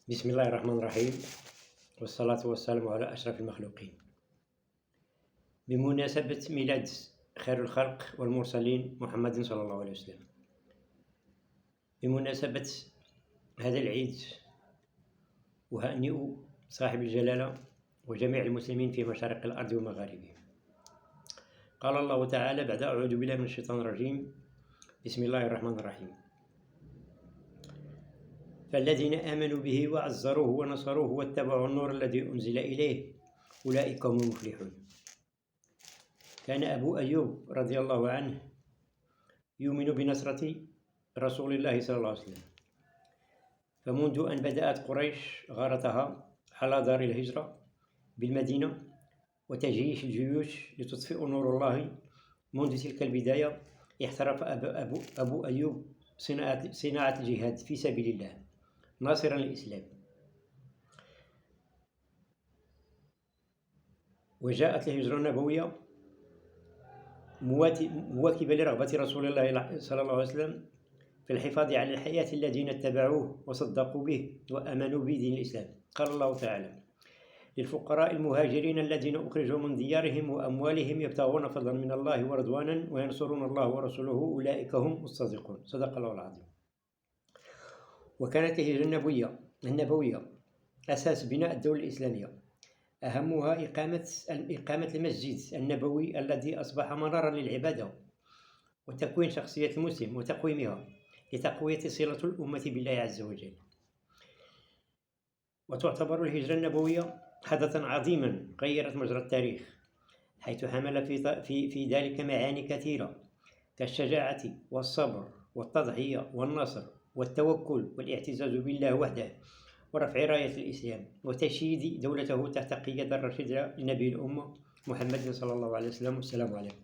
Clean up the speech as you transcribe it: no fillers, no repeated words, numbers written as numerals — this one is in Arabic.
بسم الله الرحمن الرحيم، والصلاة والسلام على أشرف المخلوقين. بمناسبة ميلاد خير الخلق والمرسلين محمد صلى الله عليه وسلم، بمناسبة هذا العيد، أهنئ صاحب الجلالة وجميع المسلمين في مشارق الأرض ومغاربها. قال الله تعالى بعد أعوذ بالله من الشيطان الرجيم: بسم الله الرحمن الرحيم: فالذين آمنوا به وعزروه ونصروه واتبعوا النور الذي أنزل إليه أولئك هم المفلحون. كان أبو أيوب رضي الله عنه يؤمن بنصرة رسول الله صلى الله عليه وسلم، فمنذ أن بدأت قريش غارتها على دار الهجرة بالمدينة وتجيش الجيوش لتطفئ نور الله، منذ تلك البداية احترف أبو أيوب صناعة الجهاد في سبيل الله ناصرا للإسلام. وجاءت الهجرة النبوية مواكبة لرغبة رسول الله صلى الله عليه وسلم في الحفاظ على الحياة الذين اتبعوه وصدقوا به وآمنوا بدين الإسلام. قال الله تعالى: للفقراء المهاجرين الذين أخرجوا من ديارهم وأموالهم يبتغون فضلا من الله ورضوانا وينصرون الله ورسوله أولئك هم الصادقون. صدق الله العظيم. وكانت الهجرة النبوية أساس بناء الدولة الإسلامية، أهمها إقامة المسجد النبوي الذي أصبح منارا للعبادة وتكوين شخصية المسلم وتقويمها لتقوية صلة الأمة بالله عز وجل. وتعتبر الهجرة النبوية حدثا عظيما غيرت مجرى التاريخ، حيث حمل في ذلك معاني كثيرة كالشجاعة والصبر والتضحية والنصر والتوكل والاعتزاز بالله وحده ورفع راية الإسلام وتشييد دولته تحت قيادة الرشيدة لنبي الأمة محمد صلى الله عليه وسلم. والسلام عليكم.